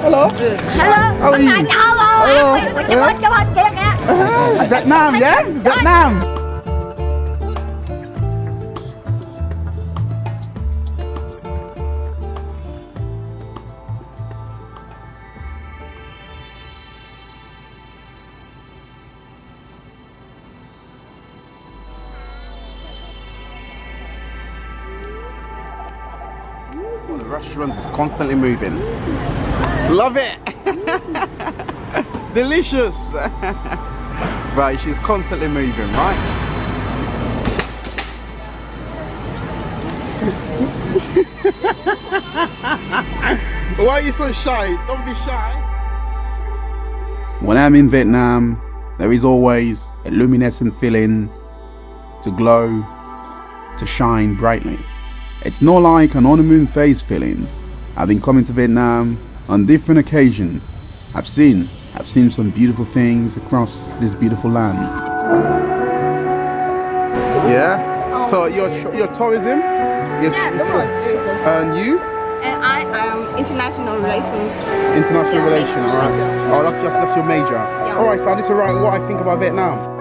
Hello. Hello. How are you? Hello. Chào anh kia nè. Việt Nam, yeah? Việt Nam. Well, the restaurant is constantly moving. Love it. Delicious. Right, she's constantly moving, right? Why are you so shy? Don't be shy. When I'm in Vietnam, there is always a luminescent feeling to glow, to shine brightly. It's not like an honeymoon phase feeling. I've been coming to Vietnam on different occasions. I've seen some beautiful things across this beautiful land. Yeah? So your tourism? And you? And I am international relations. International relations, alright. Oh, that's your major. Yeah. Alright, so I need to write what I think about Vietnam.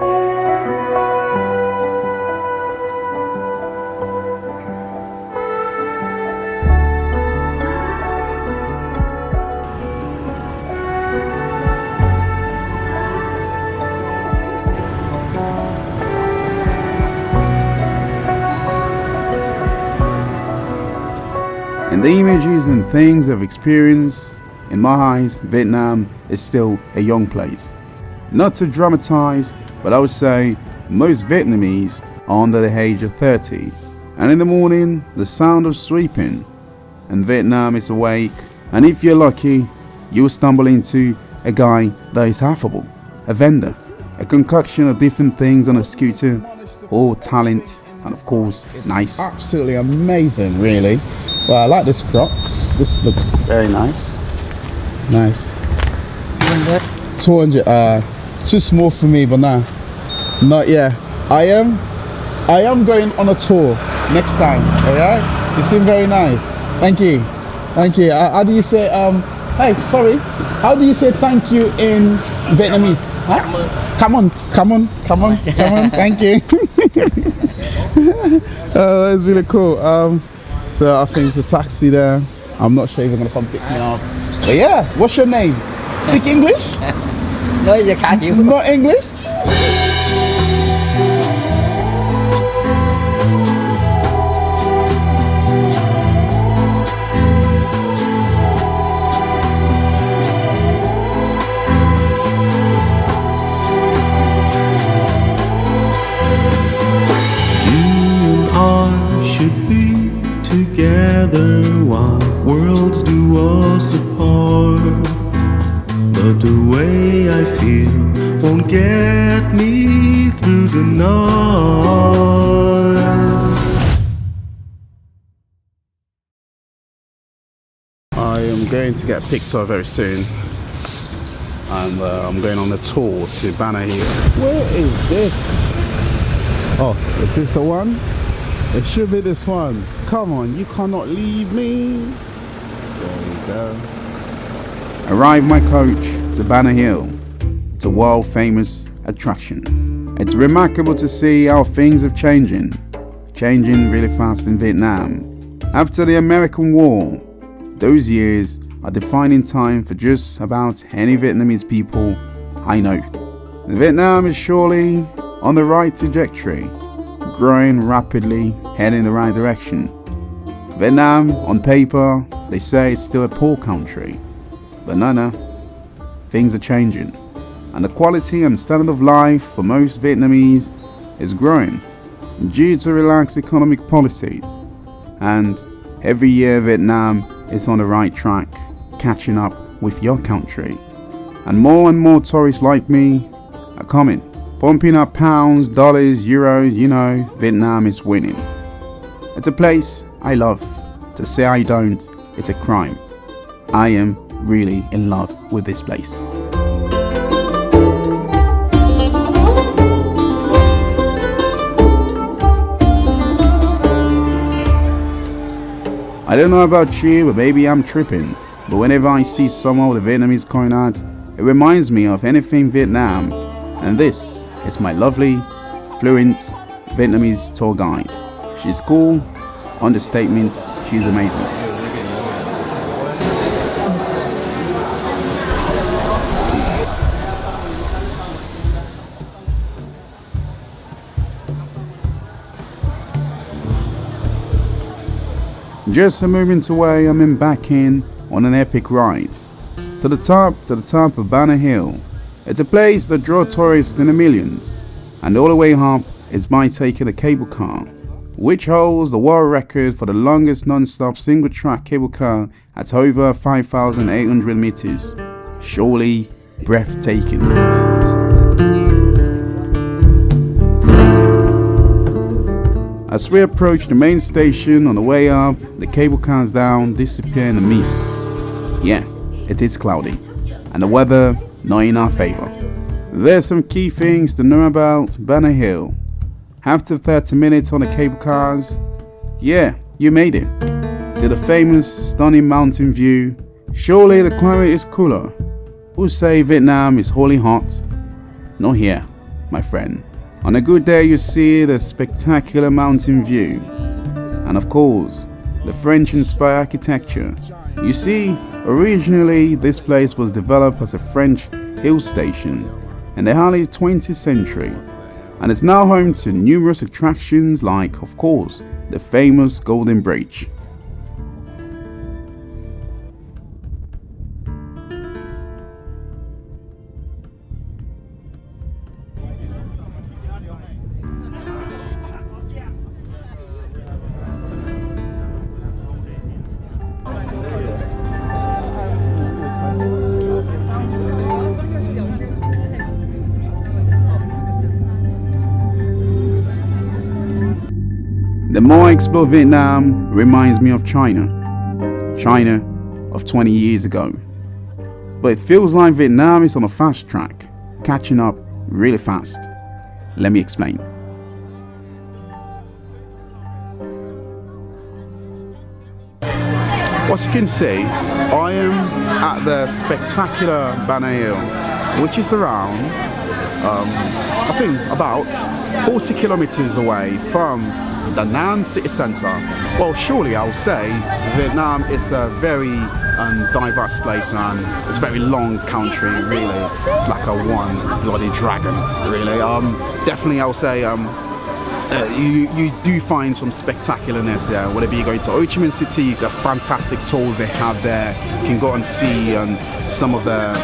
And the images and things I've experienced, in my eyes, Vietnam is still a young place. Not to dramatize, but I would say most Vietnamese are under the age of 30. And in the morning, the sound of sweeping, and Vietnam is awake. And if you're lucky, you will stumble into a guy that is affable, a vendor, a concoction of different things on a scooter, all talent, and of course, nice. Absolutely amazing, really. Well, I like this Crocs. This looks very nice. Nice. 200. It's too small for me, but nah. Not yet. I am going on a tour next time. Alright? You seem very nice. Thank you. Thank you. How do you say hey, sorry. How do you say thank you in Vietnamese? Huh? Come on. Thank you. Oh, that's really cool. So I think it's a taxi there. I'm not sure if they're gonna come pick me up. But yeah, what's your name? Speak English? Nói giờ khá hiểu. Not English? Together while worlds do us apart, but the way I feel won't get me through the night. I am going to get picked up very soon, and I'm going on a tour to BANA here. Where is this? Oh, is this the one? It should be this one. Come on, you cannot leave me. There we go. Arrive my coach to BANA Hill. It's a world famous attraction. It's remarkable to see how things are changing really fast in Vietnam. After the American War, those years are defining time for just about any Vietnamese people I know. Vietnam is surely on the right trajectory, growing rapidly, heading in the right direction. Vietnam, on paper, they say it's still a poor country. But no, things are changing. And the quality and standard of life for most Vietnamese is growing due to relaxed economic policies. And every year Vietnam is on the right track, catching up with your country. And more tourists like me are coming. Pumping up pounds, dollars, euros, you know, Vietnam is winning. It's a place I love. To say I don't, it's a crime. I am really in love with this place. I don't know about you, but maybe I'm tripping. but whenever I see some of the Vietnamese coin art, it reminds me of anything Vietnam. And this is my lovely, fluent Vietnamese tour guide. She's cool, understatement, she's amazing. Just a moment away, I'm embarking on an epic ride to the top of BANA Hill. It's a place that draws tourists in the millions, and all the way up is by taking a cable car, which holds the world record for the longest non-stop single-track cable car at over 5,800 meters. Surely breathtaking. As we approach the main station on the way up, the cable cars down disappear in the mist. Yeah, it is cloudy, and the weather not in our favor. There's some key things to know about BANA Hill. After 30 minutes on the cable cars, yeah, you made it to the famous stunning mountain view. Surely the climate is cooler. Who say Vietnam is wholly hot? Not here, my friend. On a good day you see the spectacular mountain view, and of course the French-inspired architecture. You see, originally this place was developed as a French hill station in the early 20th century, and it's now home to numerous attractions like, of course, the famous Golden Bridge. The more I explore Vietnam, reminds me of China of 20 years ago. But it feels like Vietnam is on a fast track, catching up really fast. Let me explain. As you can see, I am at the spectacular BANA Hill, which is around, I think about 40 kilometers away from DANAN city centre. Well, surely I'll say Vietnam is a very diverse place, man. It's a very long country, really. It's like a one bloody dragon, really. Definitely I'll say you do find some spectacularness here. Whenever you go to Ho Chi Minh City, the fantastic tours they have there, you can go and see some of the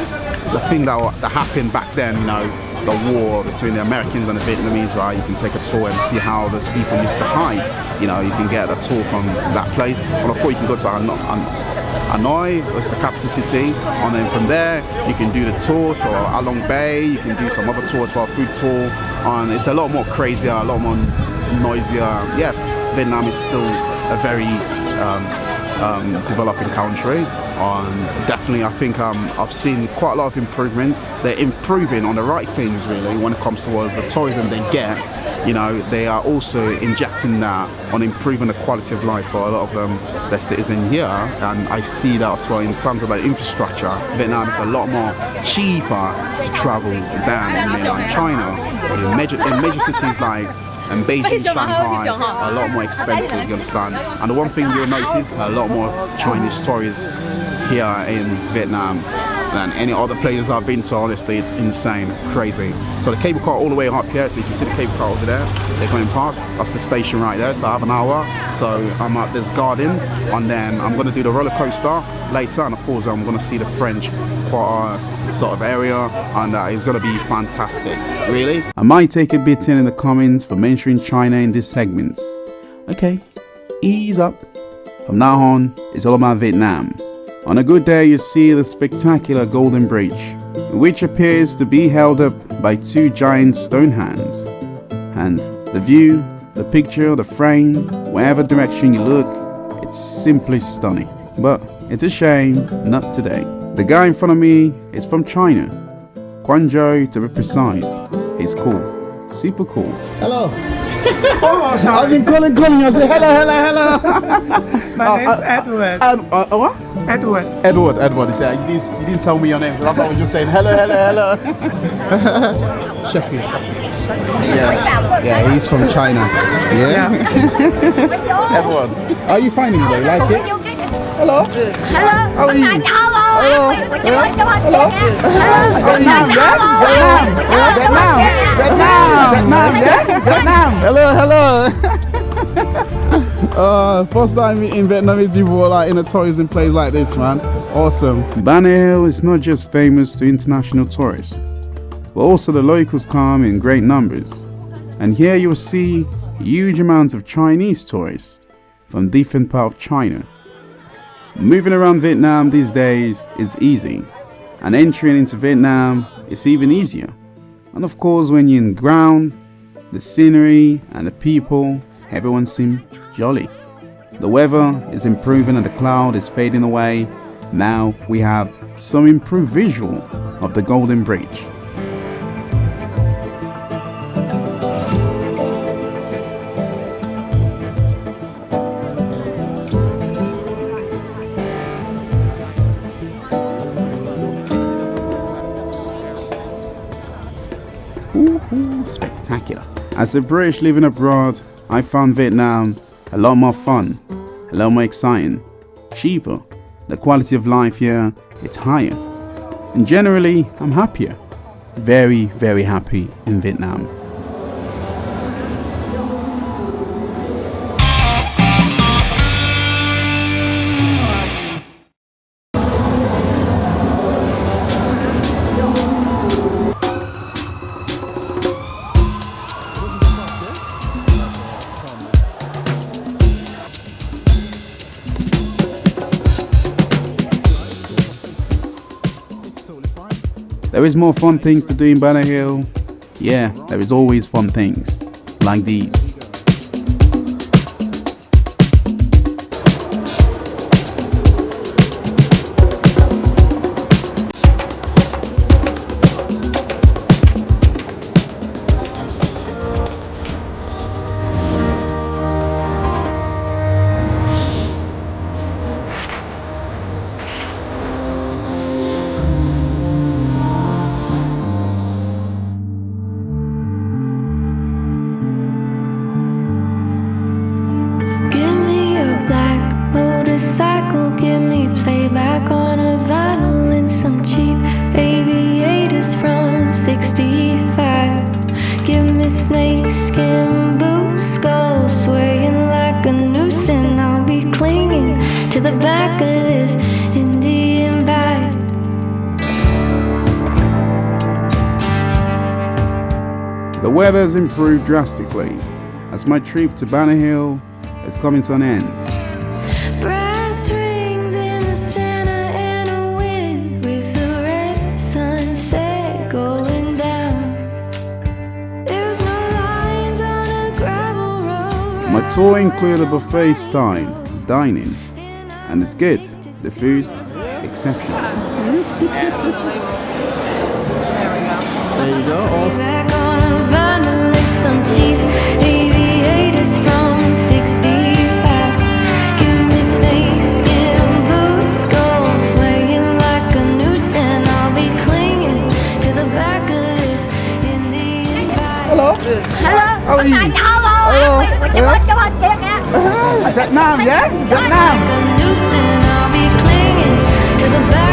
thing that happened back then, you know, the war between the Americans and the Vietnamese, right? You can take a tour and see how those people used to hide. You know, you can get a tour from that place. And of course, you can go to Hanoi, which is the capital city, and then from there you can do the tour to Along Bay. You can do some other tours for a food tour, and it's a lot more crazier, a lot more noisier. Yes, Vietnam is still a very developing country. Definitely, I think I've seen quite a lot of improvement. They're improving on the right things, really, when it comes towards the tourism they get. You know, they are also injecting that on improving the quality of life for a lot of their citizens here, and I see that as well in terms of like infrastructure. Vietnam is a lot more cheaper to travel than like China. In major cities like Beijing, Shanghai are a lot more expensive, you understand. And the one thing you'll notice, a lot more Chinese tourists here in Vietnam than any other places I've been to. Honestly, it's insane, crazy. So the cable car all the way up here, so you can see the cable car over there, they're going past. That's the station right there, so I have an hour. So I'm at this garden, and then I'm going to do the roller coaster later, and of course I'm going to see the French Quarter sort of area, and it's going to be fantastic, really. I might take a bit in the comments for mentioning China in this segment. Okay, ease up. From now on, it's all about Vietnam. On a good day, you see the spectacular Golden Bridge, which appears to be held up by two giant stone hands. And the view, the picture, the frame, wherever direction you look, it's simply stunning. But it's a shame, not today. The guy in front of me is from China. Guangzhou to be precise. He's cool, super cool. Hello. I've been calling. I say hello. My name's Edward. What? Edward. He said, you didn't tell me your name, so that's why I was just saying hello. Sheku. Yeah, he's from China. Yeah. Edward, how are you finding it? You like it? Hello. Hello. How are you? Hello. Hello. How are you? Vietnam. Hello. First time meeting Vietnamese people like in a tourism place like this, man. Awesome. BANA Hill is not just famous to international tourists, but also the locals come in great numbers. And here you will see huge amounts of Chinese tourists from different parts of China. Moving around Vietnam these days is easy, and entering into Vietnam is even easier. And of course, when you're in the ground, the scenery and the people, everyone seems jolly. The weather is improving and the cloud is fading away. Now we have some improved visual of the Golden Bridge. Spectacular. As a British living abroad, I found Vietnam a lot more fun, a lot more exciting, cheaper. The quality of life here is higher, and generally I'm happier. Very, very happy in Vietnam. There is more fun things to do in BANA Hill. Yeah, there is always fun things like these. Give me playback on a vinyl and some cheap aviators from 65. Give me snakeskin boots, skull swaying like a noose, and I'll be clinging to the back of this Indian bike. The weather has improved drastically as my trip to BANA Hill is coming to an end. My tour included buffet style dining, and it's good. The food, exceptional. There you go. Back on a vinyl with some cheap aviators from 65. Give me snakeskin boots, gold swaying like a noose, and I'll be clinging to the back of this Indian bike. Hello. How are you? Hello. Vietnam, yeah? Vietnam. Like a noose, and I'll be clinging to the back.